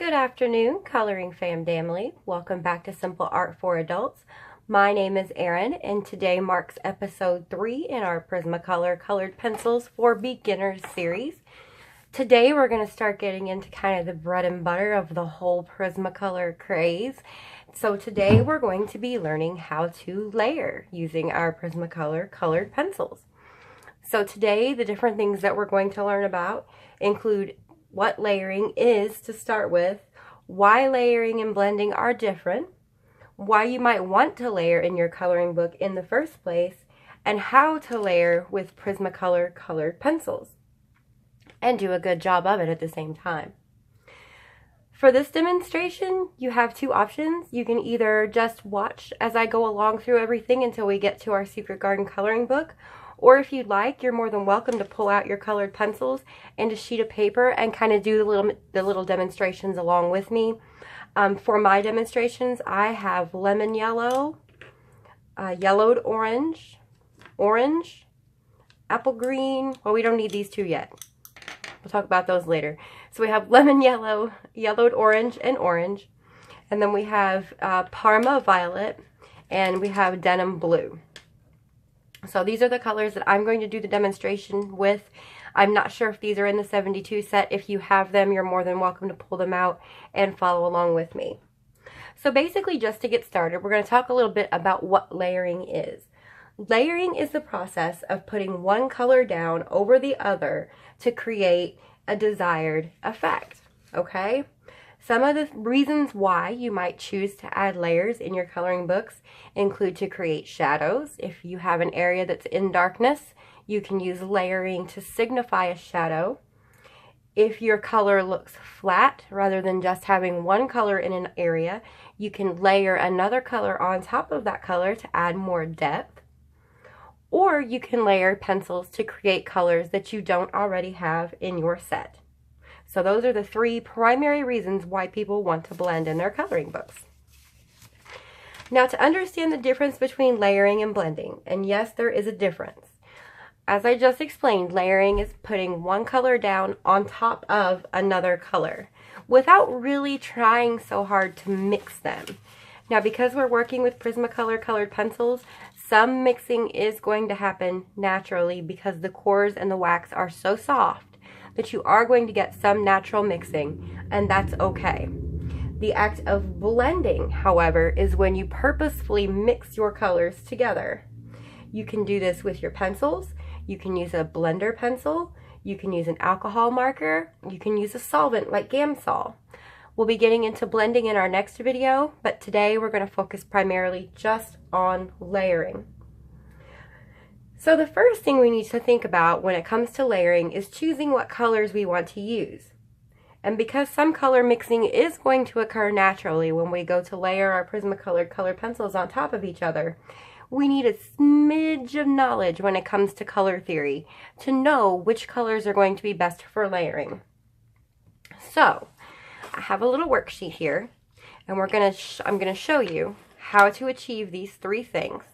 Good afternoon, Coloring Family. Welcome back to Simple Art for Adults. My name is Erin, and today marks episode 3 in our Prismacolor Colored Pencils for Beginners series. Today we're going to start getting into kind of the bread and butter of the whole Prismacolor craze. So today we're going to be learning how to layer using our Prismacolor Colored Pencils. So today the different things that we're going to learn about include what layering is to start with, why layering and blending are different, why you might want to layer in your coloring book in the first place, and how to layer with Prismacolor Colored Pencils and do a good job of it at the same time. For this demonstration, you have two options. You can either just watch as I go along through everything until we get to our Secret Garden coloring book, or if you'd like, you're more than welcome to pull out your colored pencils and a sheet of paper and kind of do the little demonstrations along with me. For my demonstrations, I have lemon yellow, yellowed orange, orange, apple green. Well, we don't need these two yet. We'll talk about those later. So we have lemon yellow, yellowed orange, and orange. And then we have Parma violet, and we have denim blue. So these are the colors that I'm going to do the demonstration with. I'm not sure if these are in the 72 set. If you have them, you're more than welcome to pull them out and follow along with me. So basically, just to get started, we're going to talk a little bit about what layering is. Layering is the process of putting one color down over the other to create a desired effect, okay? Some of the reasons why you might choose to add layers in your coloring books include to create shadows. If you have an area that's in darkness, you can use layering to signify a shadow. If your color looks flat, rather than just having one color in an area, you can layer another color on top of that color to add more depth. Or you can layer pencils to create colors that you don't already have in your set. So those are the three primary reasons why people want to blend in their coloring books. Now, to understand the difference between layering and blending, and yes, there is a difference. As I just explained, layering is putting one color down on top of another color without really trying so hard to mix them. Now, because we're working with Prismacolor Colored Pencils, some mixing is going to happen naturally because the cores and the wax are so soft that you are going to get some natural mixing, and that's okay. The act of blending, however, is when you purposefully mix your colors together. You can do this with your pencils. You can use a blender pencil. You can use an alcohol marker. You can use a solvent like Gamsol. We'll be getting into blending in our next video, but today we're going to focus primarily just on layering. So the first thing we need to think about when it comes to layering is choosing what colors we want to use. And because some color mixing is going to occur naturally when we go to layer our Prismacolor colored pencils on top of each other, we need a smidge of knowledge when it comes to color theory to know which colors are going to be best for layering. So I have a little worksheet here, and I'm going to show you how to achieve these three things.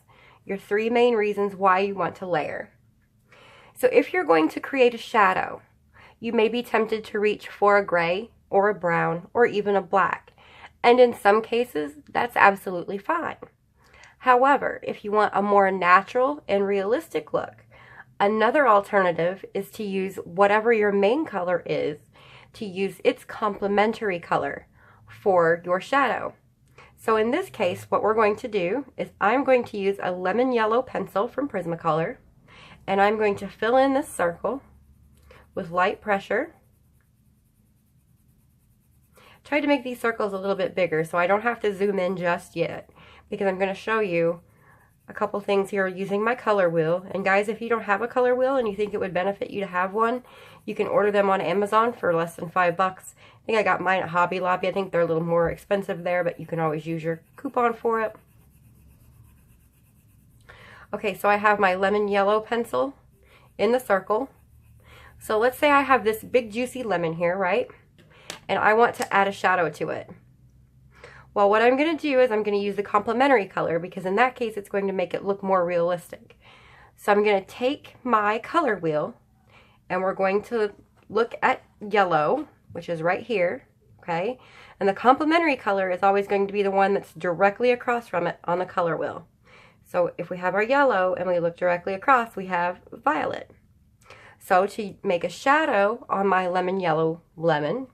Your three main reasons why you want to layer. So if you're going to create a shadow, you may be tempted to reach for a gray or a brown or even a black. And in some cases, that's absolutely fine. However, if you want a more natural and realistic look, another alternative is to use whatever your main color is, to use its complementary color for your shadow. So in this case, what we're going to do is I'm going to use a lemon yellow pencil from Prismacolor, and I'm going to fill in this circle with light pressure. Try to make these circles a little bit bigger so I don't have to zoom in just yet, because I'm going to show you a couple things here using my color wheel. And guys, if you don't have a color wheel and you think it would benefit you to have one, you can order them on Amazon for less than $5. I think I got mine at Hobby Lobby. I think they're a little more expensive there, but you can always use your coupon for it. Okay, so I have my lemon yellow pencil in the circle. So let's say I have this big juicy lemon here, right? And I want to add a shadow to it. Well, what I'm going to do is I'm going to use the complementary color, because in that case it's going to make it look more realistic. So I'm going to take my color wheel and we're going to look at yellow, which is right here, okay? And the complementary color is always going to be the one that's directly across from it on the color wheel. So if we have our yellow and we look directly across, we have violet. So to make a shadow on my lemon yellow lemon,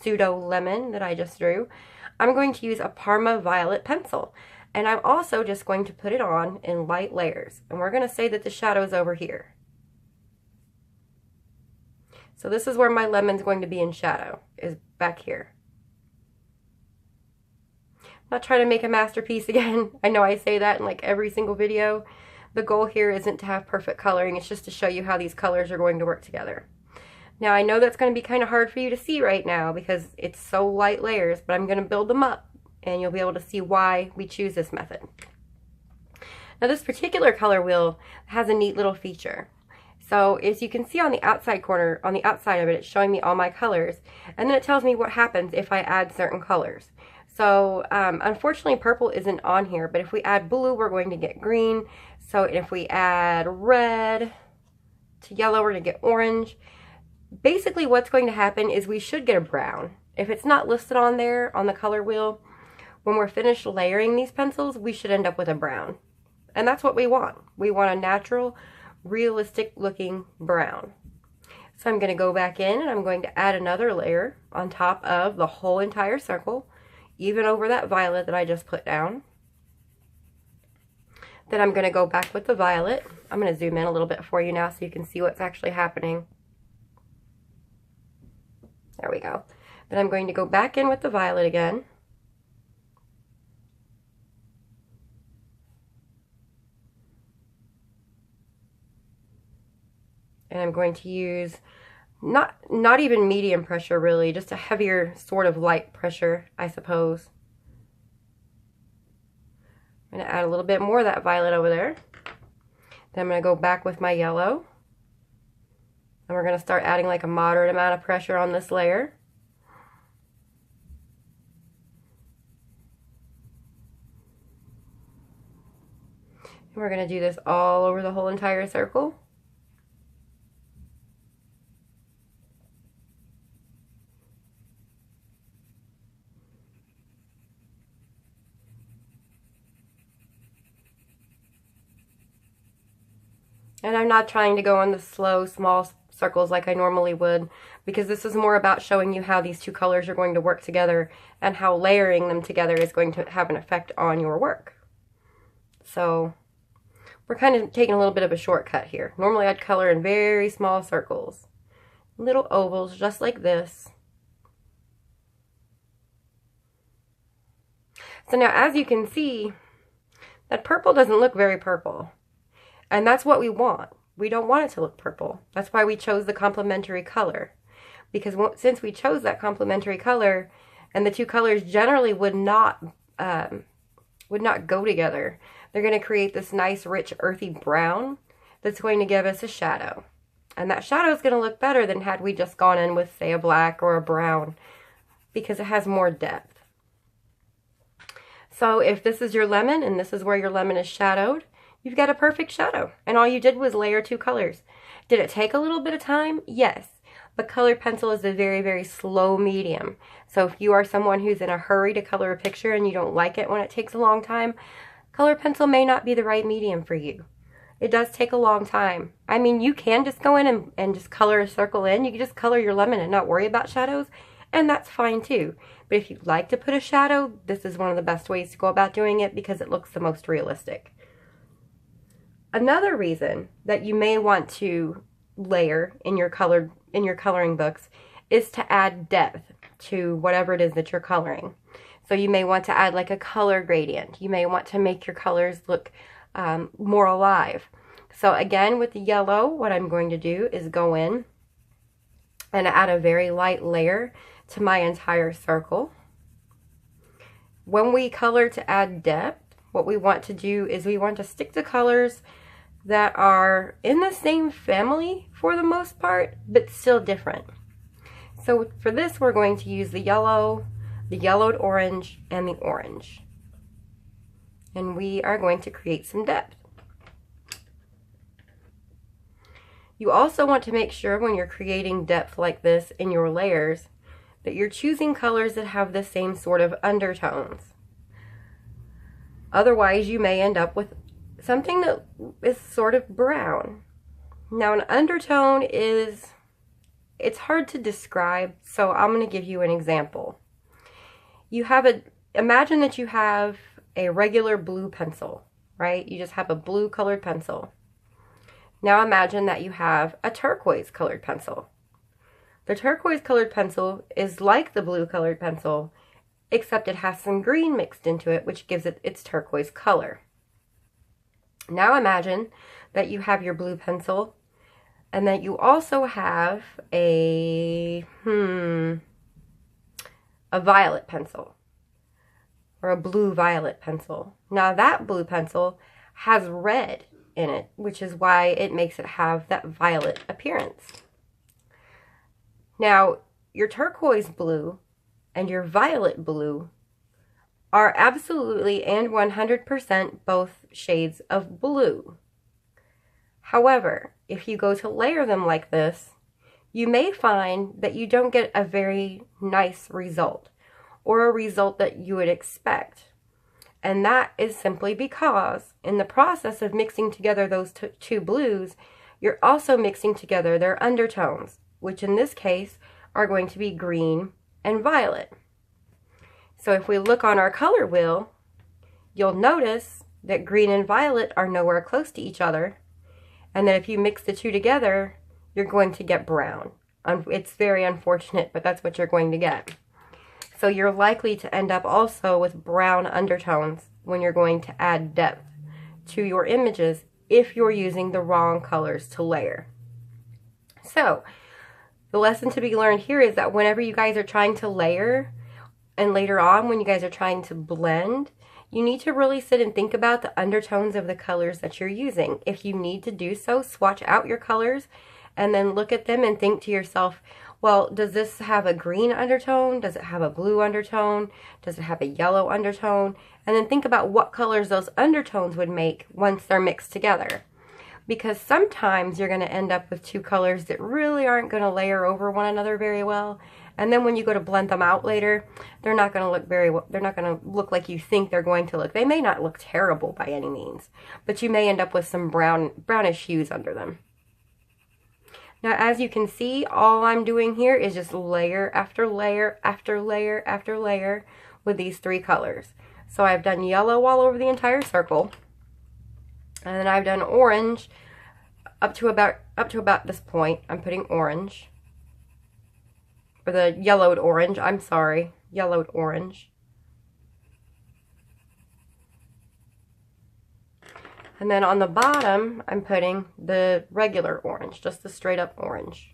pseudo lemon that I just drew, I'm going to use a Parma Violet pencil. And I'm also just going to put it on in light layers. And we're going to say that the shadow is over here. So this is where my lemon's going to be in shadow, is back here. I'm not trying to make a masterpiece again. I know I say that in like every single video. The goal here isn't to have perfect coloring, it's just to show you how these colors are going to work together. Now I know that's going to be kind of hard for you to see right now because it's so light layers, but I'm going to build them up and you'll be able to see why we choose this method. Now this particular color wheel has a neat little feature. So as you can see on the outside corner, on the outside of it, it's showing me all my colors, and then it tells me what happens if I add certain colors. So unfortunately purple isn't on here, but if we add blue, we're going to get green. So if we add red to yellow, we're going to get orange. Basically what's going to happen is we should get a brown. If it's not listed on there on the color wheel, when we're finished layering these pencils, we should end up with a brown. And that's what we want. We want a natural, realistic looking brown. So I'm going to go back in and I'm going to add another layer on top of the whole entire circle, even over that violet that I just put down. Then I'm going to go back with the violet. I'm going to zoom in a little bit for you now so you can see what's actually happening. There we go. Then I'm going to go back in with the violet again. And I'm going to use not even medium pressure really, just a heavier sort of light pressure, I suppose. I'm going to add a little bit more of that violet over there. Then I'm going to go back with my yellow. And we're going to start adding like a moderate amount of pressure on this layer. And we're going to do this all over the whole entire circle. And I'm not trying to go in the slow, small circles like I normally would, because this is more about showing you how these two colors are going to work together and how layering them together is going to have an effect on your work. So we're kind of taking a little bit of a shortcut here. Normally I'd color in very small circles, little ovals just like this. So now as you can see, that purple doesn't look very purple. And that's what we want. We don't want it to look purple. That's why we chose the complementary color. Because since we chose that complementary color, and the two colors generally would not go together, they're going to create this nice, rich, earthy brown that's going to give us a shadow. And that shadow is going to look better than had we just gone in with, say, a black or a brown, because it has more depth. So if this is your lemon, and this is where your lemon is shadowed, you've got a perfect shadow, and all you did was layer two colors. Did it take a little bit of time? Yes, but colored pencil is a very, very slow medium. So if you are someone who's in a hurry to color a picture and you don't like it when it takes a long time, colored pencil may not be the right medium for you. It does take a long time. I mean, you can just go in and just color a circle in. You can just color your lemon and not worry about shadows, and that's fine too. But if you'd like to put a shadow, this is one of the best ways to go about doing it because it looks the most realistic. Another reason that you may want to layer in your coloring books is to add depth to whatever it is that you're coloring. So you may want to add like a color gradient. You may want to make your colors look more alive. So again, with the yellow, what I'm going to do is go in and add a very light layer to my entire circle. When we color to add depth, what we want to do is we want to stick to colors that are in the same family for the most part, but still different. So for this, we're going to use the yellow, the yellowed orange, and the orange. And we are going to create some depth. You also want to make sure when you're creating depth like this in your layers that you're choosing colors that have the same sort of undertones. Otherwise, you may end up with something that is sort of brown. Now, an undertone it's hard to describe, so I'm going to give you an example. Imagine that you have a regular blue pencil, right? You just have a blue colored pencil. Now imagine that you have a turquoise colored pencil. The turquoise colored pencil is like the blue colored pencil, except it has some green mixed into it, which gives it its turquoise color. Now imagine that you have your blue pencil and that you also have a violet pencil or a blue violet pencil. Now that blue pencil has red in it, which is why it makes it have that violet appearance. Now, your turquoise blue and your violet blue are absolutely and 100% both shades of blue. However, if you go to layer them like this, you may find that you don't get a very nice result, or a result that you would expect. And that is simply because in the process of mixing together those two blues, you're also mixing together their undertones, which in this case are going to be green and violet. So if we look on our color wheel, you'll notice that green and violet are nowhere close to each other, and that if you mix the two together, you're going to get brown. It's very unfortunate, but that's what you're going to get. So you're likely to end up also with brown undertones when you're going to add depth to your images if you're using the wrong colors to layer. So the lesson to be learned here is that whenever you guys are trying to layer, and later on when you guys are trying to blend, you need to really sit and think about the undertones of the colors that you're using. If you need to do so, swatch out your colors and then look at them and think to yourself, well, does this have a green undertone? Does it have a blue undertone? Does it have a yellow undertone? And then think about what colors those undertones would make once they're mixed together. Because sometimes you're going to end up with two colors that really aren't going to layer over one another very well. And then when you go to blend them out later, they're not going to look they're not going to look like you think they're going to look. They may not look terrible by any means, but you may end up with some brownish hues under them. Now, as you can see, all I'm doing here is just layer after layer after layer after layer with these three colors. So I've done yellow all over the entire circle, and then I've done orange up to about this point. I'm putting orange, or the yellowed orange, I'm sorry, yellowed orange. And then on the bottom, I'm putting the regular orange, just the straight up orange.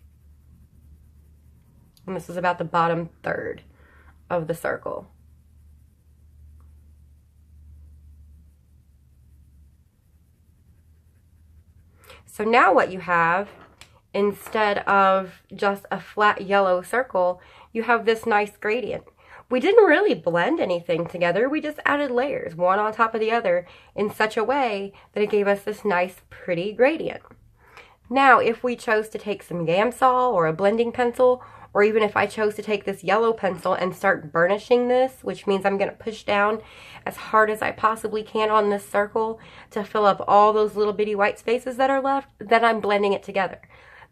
And this is about the bottom third of the circle. So now what you have, instead of just a flat yellow circle, you have this nice gradient. We didn't really blend anything together, we just added layers, one on top of the other, in such a way that it gave us this nice, pretty gradient. Now, if we chose to take some Gamsol or a blending pencil, or even if I chose to take this yellow pencil and start burnishing this, which means I'm going to push down as hard as I possibly can on this circle to fill up all those little bitty white spaces that are left, then I'm blending it together.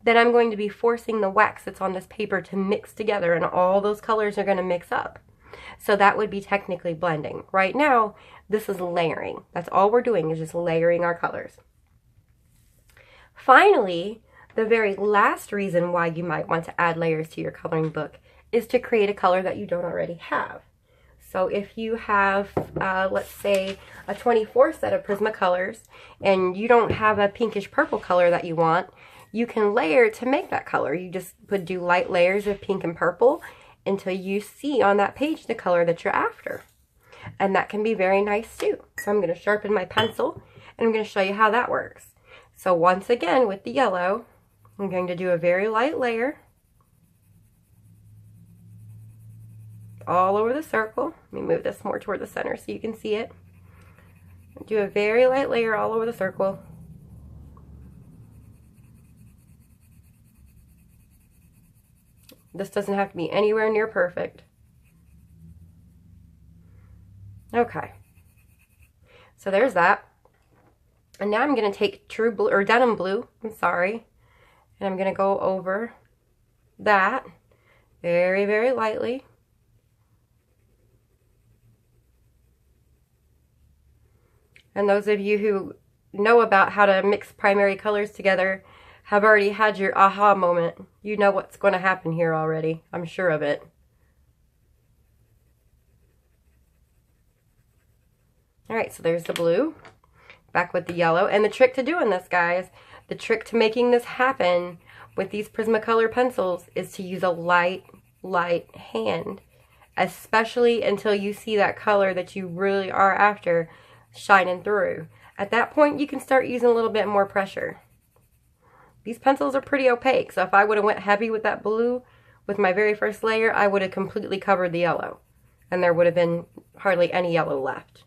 Then I'm going to be forcing the wax that's on this paper to mix together, and all those colors are going to mix up. So that would be technically blending. Right now, this is layering. That's all we're doing, is just layering our colors. Finally, the very last reason why you might want to add layers to your coloring book is to create a color that you don't already have. So if you have, let's say, a 24 set of Prismacolors, and you don't have a pinkish purple color that you want, you can layer to make that color. You just would do light layers of pink and purple until you see on that page the color that you're after. And that can be very nice too. So I'm going to sharpen my pencil, and I'm going to show you how that works. So once again, with the yellow, I'm going to do a very light layer all over the circle. Let me move this more toward the center so you can see it. Do a very light layer all over the circle. This doesn't have to be anywhere near perfect. Okay. So there's that. And now I'm going to take true blue, or denim blue, I'm sorry. And I'm going to go over that very, very lightly. And those of you who know about how to mix primary colors together have already had your aha moment. You know what's going to happen here already. I'm sure of it. Alright, so there's the blue. Back with the yellow. And the trick to doing this, guys, the trick to making this happen with these Prismacolor pencils is to use a light hand. Especially until you see that color that you really are after shining through. At that point, you can start using a little bit more pressure. These pencils are pretty opaque, so if I would have went heavy with that blue with my very first layer, I would have completely covered the yellow. And there would have been hardly any yellow left.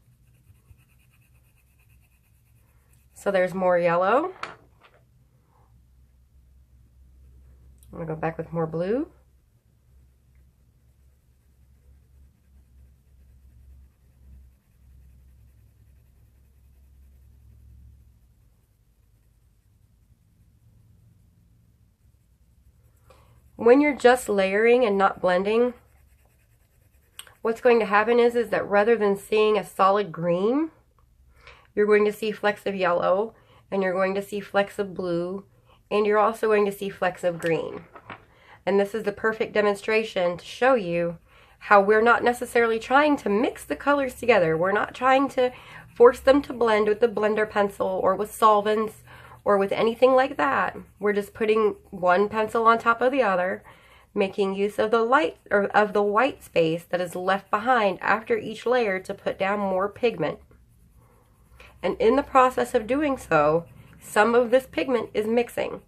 So there's more yellow. I'm going to go back with more blue. When you're just layering and not blending, what's going to happen is that rather than seeing a solid green, you're going to see flecks of yellow, and you're going to see flecks of blue, and you're also going to see flecks of green. And this is the perfect demonstration to show you how we're not necessarily trying to mix the colors together. We're not trying to force them to blend with the blender pencil or with solvents or with anything like that. We're just putting one pencil on top of the other, making use of the light or of the white space that is left behind after each layer to put down more pigment. And in the process of doing so, some of this pigment is mixing.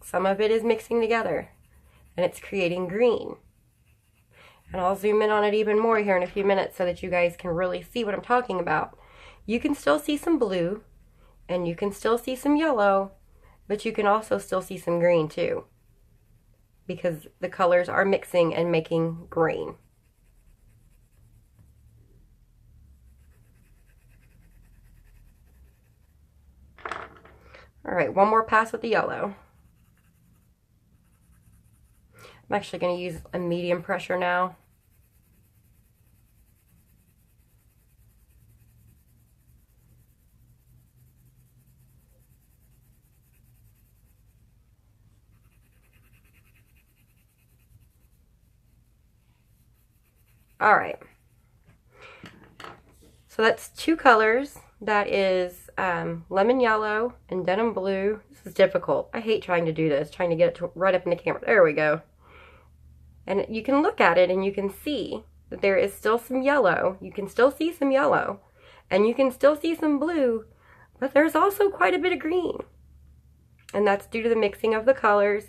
Some of it is mixing together, and it's creating green. And I'll zoom in on it even more here in a few minutes so that you guys can really see what I'm talking about. You can still see some blue, and you can still see some yellow, but you can also still see some green too, because the colors are mixing and making green. Alright, one more pass with the yellow. I'm actually going to use a medium pressure now. Alright, so that's two colors. That is lemon yellow and denim blue. This is difficult. I hate trying to do this, trying to get it to right up in the camera. There we go. And you can look at it and you can see that there is still some yellow. You can still see some yellow. And you can still see some blue. But there's also quite a bit of green. And that's due to the mixing of the colors.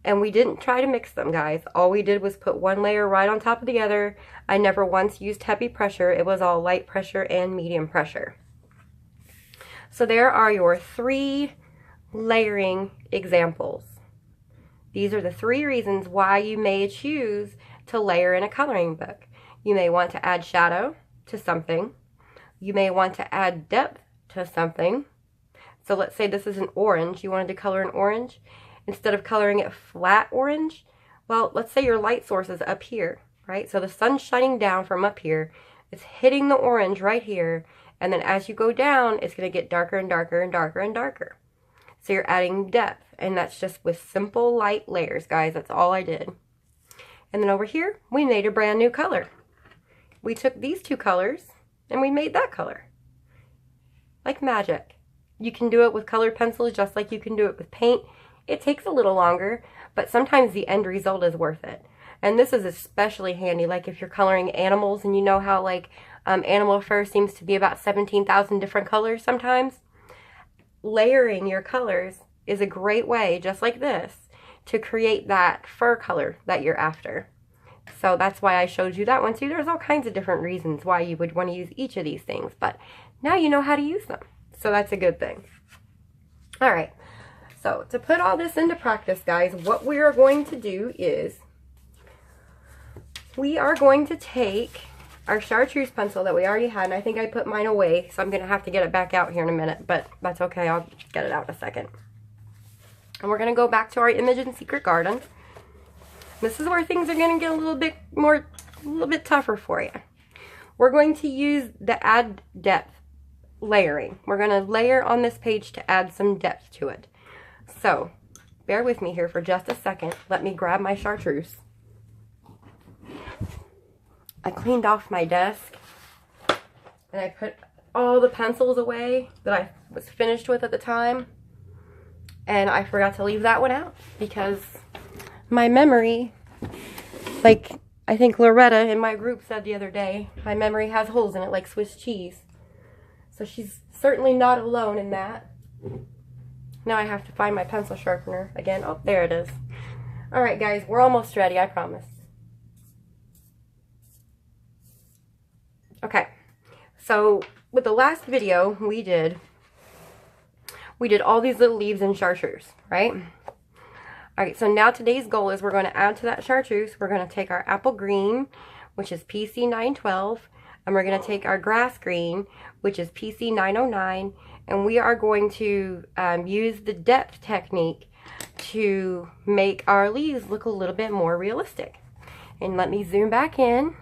And we didn't try to mix them, guys. All we did was put one layer right on top of the other. I never once used heavy pressure. It was all light pressure and medium pressure. So there are your 3 layering examples. These are the 3 reasons why you may choose to layer in a coloring book. You may want to add shadow to something. You may want to add depth to something. So let's say this is an orange. You wanted to color an orange. Instead of coloring it flat orange, well, let's say your light source is up here, right? So the sun's shining down from up here. It's hitting the orange right here. And then as you go down, it's going to get darker and darker and darker and darker. So you're adding depth. And that's just with simple light layers, guys. That's all I did. And then over here, we made a brand new color. We took these 2 colors and we made that color. Like magic. You can do it with colored pencils just like you can do it with paint. It takes a little longer, but sometimes the end result is worth it. And this is especially handy, like if you're coloring animals and you know how like animal fur seems to be about 17,000 different colors sometimes. Layering your colors is a great way, just like this, to create that fur color that you're after. So that's why I showed you that one too. There's all kinds of different reasons why you would want to use each of these things, but now you know how to use them. So that's a good thing. Alright, so to put all this into practice, guys, what we are going to do is we are going to take our chartreuse pencil that we already had, and I think I put mine away, so I'm going to have to get it back out here in a minute, but that's okay. I'll get it out in a second. And we're going to go back to our image in Secret Garden. This is where things are going to get a little bit tougher for you. We're going to use the add depth layering. We're going to layer on this page to add some depth to it. So, bear with me here for just a second. Let me grab my chartreuse. I cleaned off my desk and I put all the pencils away that I was finished with at the time, and I forgot to leave that one out because my memory, like I think Loretta in my group said the other day, my memory has holes in it like Swiss cheese. So she's certainly not alone in that. Now I have to find my pencil sharpener again. Oh, there it is. Alright guys, we're almost ready, I promise. Okay, so with the last video we did all these little leaves in chartreuse, right? Alright, so now today's goal is we're going to add to that chartreuse, we're going to take our apple green, which is PC 912, and we're going to take our grass green, which is PC 909, and we are going to use the depth technique to make our leaves look a little bit more realistic. And let me zoom back in,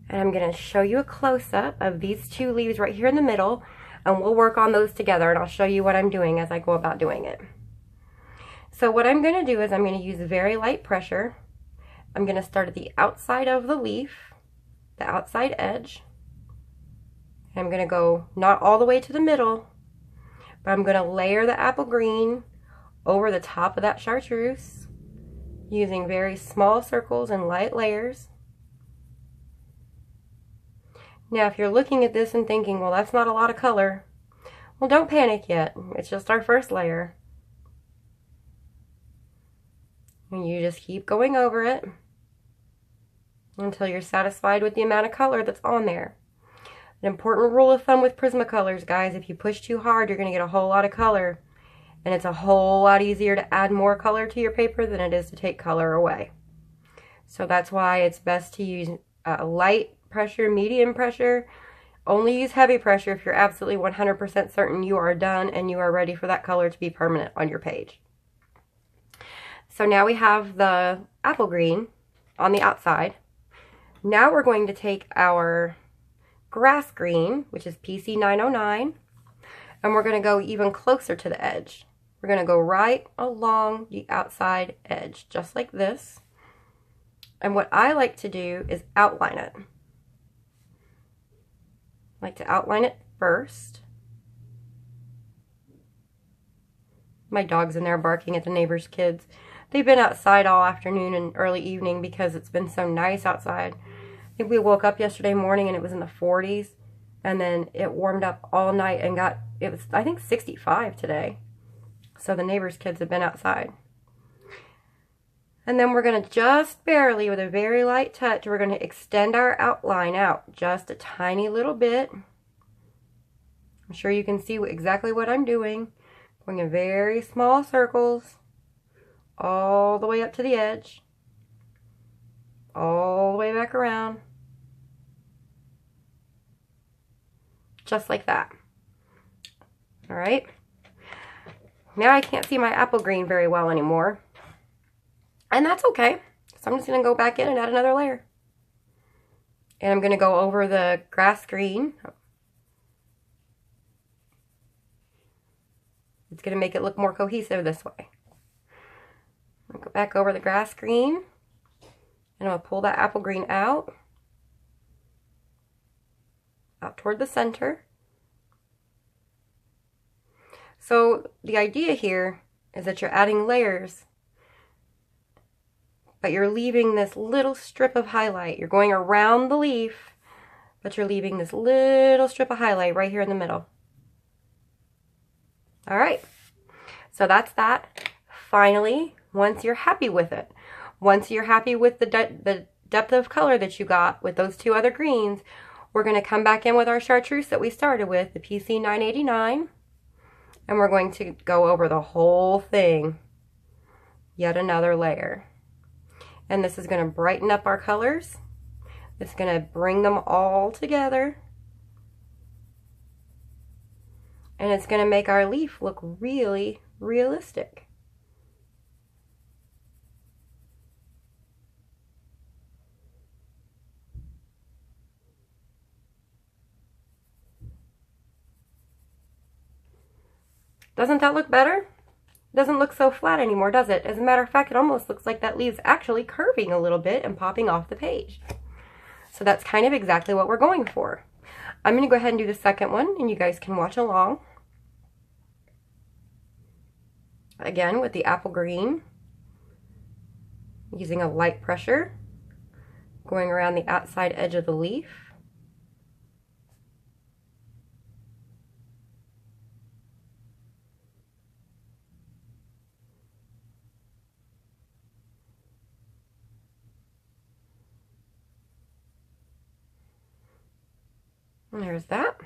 and I'm going to show you a close-up of these two leaves right here in the middle, and we'll work on those together, and I'll show you what I'm doing as I go about doing it. So what I'm going to do is I'm going to use very light pressure. I'm going to start at the outside of the leaf, the outside edge. I'm going to go not all the way to the middle, but I'm going to layer the apple green over the top of that chartreuse using very small circles and light layers. Now if you're looking at this and thinking, well, that's not a lot of color, well, don't panic yet. It's just our first layer. And you just keep going over it until you're satisfied with the amount of color that's on there. An important rule of thumb with Prismacolors, guys, if you push too hard, you're going to get a whole lot of color. And it's a whole lot easier to add more color to your paper than it is to take color away. So that's why it's best to use light pressure, medium pressure. Only use heavy pressure if you're absolutely 100% certain you are done and you are ready for that color to be permanent on your page. So now we have the apple green on the outside. Now we're going to take our grass green, which is PC 909, and we're going to go even closer to the edge. We're going to go right along the outside edge, just like this. And what I like to do is outline it. I like to outline it first. My dog's in there barking at the neighbor's kids. They've been outside all afternoon and early evening because it's been so nice outside. I think we woke up yesterday morning and it was in the 40s, and then it warmed up all night and it was, I think, 65 today. So the neighbor's kids have been outside. And then we're going to just barely, with a very light touch, we're going to extend our outline out just a tiny little bit. I'm sure you can see exactly what I'm doing. Going in very small circles all the way up to the edge, all the way back around, just like that. All right. Now I can't see my apple green very well anymore, and that's okay. So I'm just going to go back in and add another layer. And I'm going to go over the grass green. It's going to make it look more cohesive this way. I'll go back over the grass green, and I'm going to pull that apple green out toward the center. So the idea here is that you're adding layers, but you're leaving this little strip of highlight. You're going around the leaf, but you're leaving this little strip of highlight right here in the middle. All right, so that's that. Finally, once you're happy with it, once you're happy with the depth of color that you got with those two other greens, we're going to come back in with our chartreuse that we started with, the PC 989, and we're going to go over the whole thing, yet another layer. And this is going to brighten up our colors. It's going to bring them all together. And it's going to make our leaf look really realistic. Doesn't that look better? Doesn't look so flat anymore, does it? As a matter of fact, it almost looks like that leaf's actually curving a little bit and popping off the page. So that's kind of exactly what we're going for. I'm going to go ahead and do the second one, and you guys can watch along. Again, with the apple green, using a light pressure, going around the outside edge of the leaf. And there's that.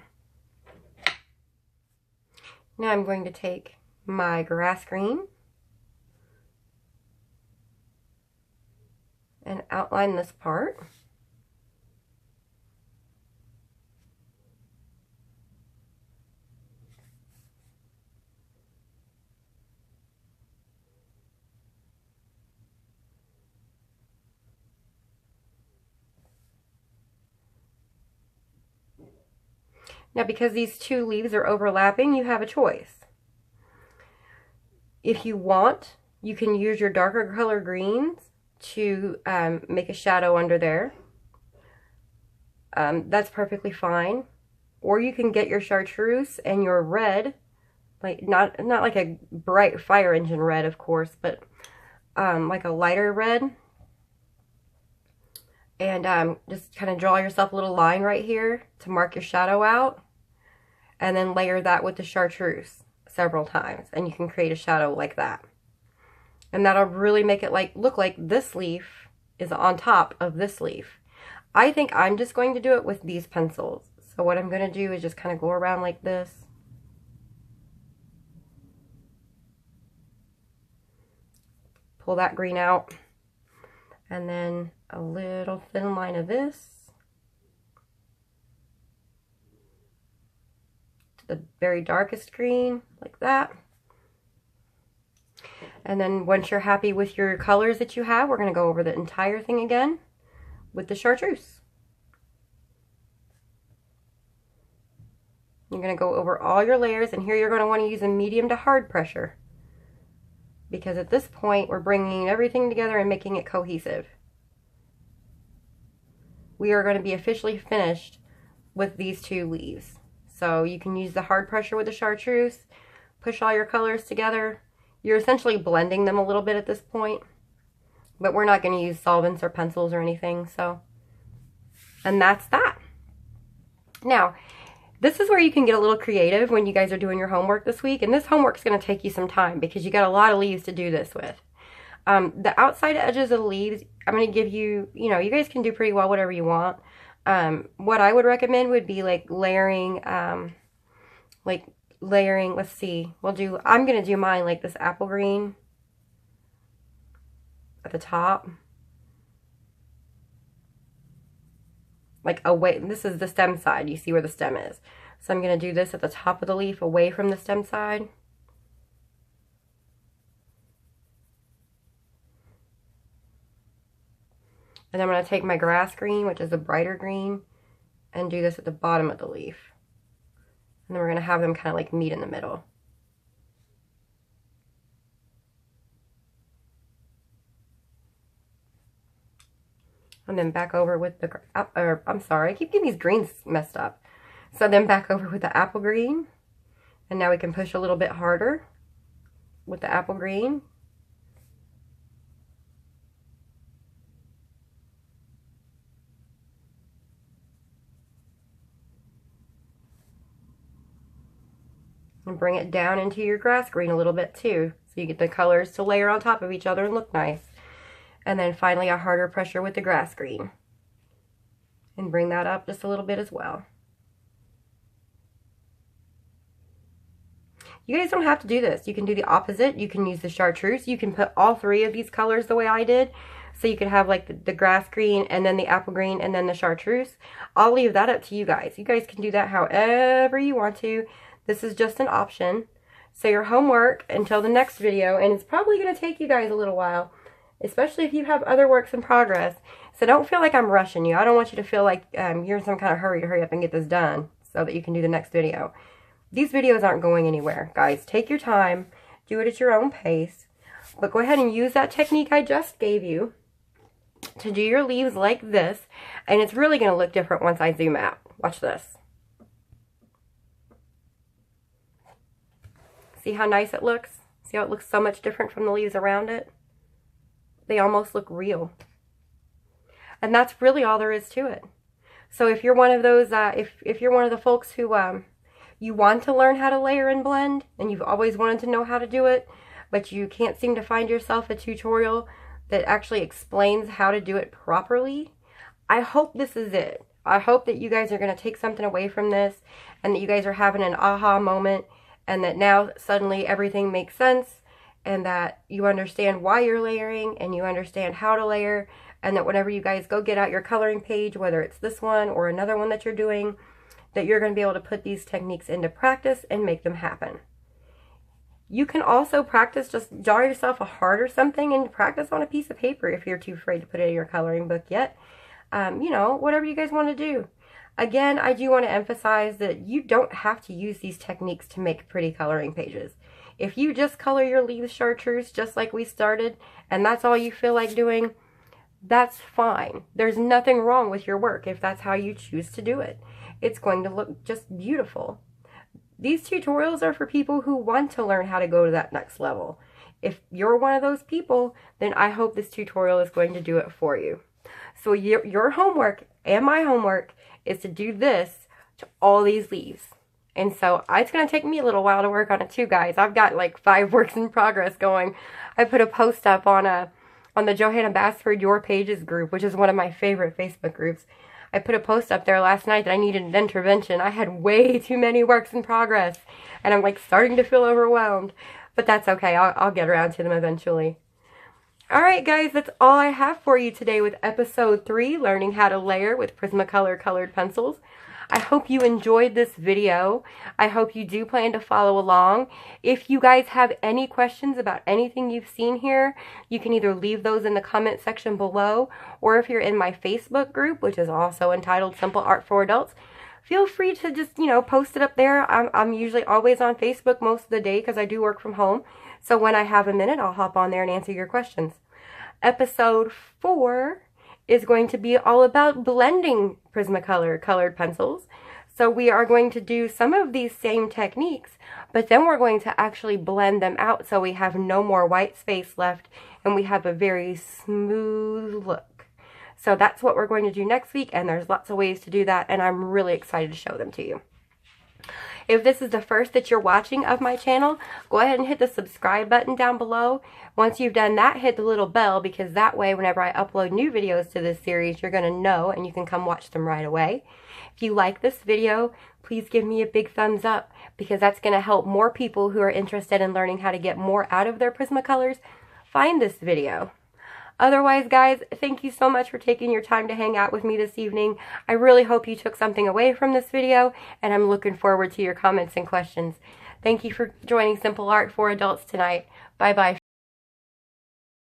Now I'm going to take my grass green and outline this part. Now, because these two leaves are overlapping, you have a choice. If you want, you can use your darker color greens to make a shadow under there. That's perfectly fine. Or you can get your chartreuse and your red, like not like a bright fire engine red, of course, but like a lighter red. And just kind of draw yourself a little line right here to mark your shadow out. And then layer that with the chartreuse several times. And you can create a shadow like that. And that'll really make it look like this leaf is on top of this leaf. I think I'm just going to do it with these pencils. So what I'm going to do is just kind of go around like this. Pull that green out. And then a little thin line of this. To the very darkest green, like that. And then once you're happy with your colors that you have, we're going to go over the entire thing again with the chartreuse. You're going to go over all your layers, and here you're going to want to use a medium to hard pressure. Because at this point, we're bringing everything together and making it cohesive. We are going to be officially finished with these two leaves. So you can use the hard pressure with the chartreuse, push all your colors together. You're essentially blending them a little bit at this point, but we're not going to use solvents or pencils or anything, so. And that's that. Now, this is where you can get a little creative when you guys are doing your homework this week, and this homework's going to take you some time because you got a lot of leaves to do this with. The outside edges of the leaves, I'm going to give you, you guys can do pretty well whatever you want. What I would recommend would be layering, let's see, I'm going to do mine like this apple green at the top. This is the stem side. You see where the stem is. So I'm going to do this at the top of the leaf away from the stem side. And I'm going to take my grass green, which is a brighter green, and do this at the bottom of the leaf. And then we're going to have them kind of like meet in the middle. And then back over with the, I'm sorry, I keep getting these greens messed up. So then back over with the apple green. And now we can push a little bit harder with the apple green. And bring it down into your grass green a little bit too. So you get the colors to layer on top of each other and look nice. And then finally a harder pressure with the grass green. And bring that up just a little bit as well. You guys don't have to do this. You can do the opposite. You can use the chartreuse. You can put all three of these colors the way I did. So you could have like the grass green and then the apple green and then the chartreuse. I'll leave that up to you guys. You guys can do that however you want to. This is just an option. So your homework until the next video, and it's probably going to take you guys a little while, especially if you have other works in progress. So don't feel like I'm rushing you. I don't want you to feel like you're in some kind of hurry to hurry up and get this done so that you can do the next video. These videos aren't going anywhere, guys. Take your time. Do it at your own pace. But go ahead and use that technique I just gave you to do your leaves like this. And it's really going to look different once I zoom out. Watch this. See how nice it looks? See how it looks so much different from the leaves around it? They almost look real. And that's really all there is to it. So if you're one of those, if you're one of the folks who you want to learn how to layer and blend, and you've always wanted to know how to do it, but you can't seem to find yourself a tutorial that actually explains how to do it properly, I hope this is it. I hope that you guys are going to take something away from this, and that you guys are having an aha moment, and that now suddenly everything makes sense, and that you understand why you're layering, and you understand how to layer, and that whenever you guys go get out your coloring page, whether it's this one or another one that you're doing, that you're going to be able to put these techniques into practice and make them happen. You can also practice, just draw yourself a heart or something and practice on a piece of paper if you're too afraid to put it in your coloring book yet. You know, whatever you guys want to do. Again, I do want to emphasize that you don't have to use these techniques to make pretty coloring pages. If you just color your leaves chartreuse just like we started, and that's all you feel like doing, that's fine. There's nothing wrong with your work if that's how you choose to do it. It's going to look just beautiful. These tutorials are for people who want to learn how to go to that next level. If you're one of those people, then I hope this tutorial is going to do it for you. So your homework and my homework is to do this to all these leaves. And so it's going to take me a little while to work on it too, guys. I've got like 5 works in progress going. I put a post up on the Johanna Basford Your Pages group, which is one of my favorite Facebook groups. I put a post up there last night that I needed an intervention. I had way too many works in progress, and I'm like starting to feel overwhelmed. But that's okay. I'll get around to them eventually. Alright guys, that's all I have for you today with episode 3, learning how to layer with Prismacolor Colored Pencils. I hope you enjoyed this video. I hope you do plan to follow along. If you guys have any questions about anything you've seen here, you can either leave those in the comment section below, or if you're in my Facebook group, which is also entitled Simple Art for Adults, feel free to just, post it up there. I'm usually always on Facebook most of the day because I do work from home. So when I have a minute, I'll hop on there and answer your questions. Episode 4 is going to be all about blending Prismacolor Colored Pencils. So we are going to do some of these same techniques, but then we're going to actually blend them out so we have no more white space left and we have a very smooth look. So that's what we're going to do next week, and there's lots of ways to do that, and I'm really excited to show them to you. If this is the first that you're watching of my channel, go ahead and hit the subscribe button down below. Once you've done that, hit the little bell, because that way whenever I upload new videos to this series, you're going to know and you can come watch them right away. If you like this video, please give me a big thumbs up, because that's going to help more people who are interested in learning how to get more out of their Prismacolors find this video. Otherwise, guys, thank you so much for taking your time to hang out with me this evening. I really hope you took something away from this video, and I'm looking forward to your comments and questions. Thank you for joining Simple Art for Adults tonight. Bye-bye.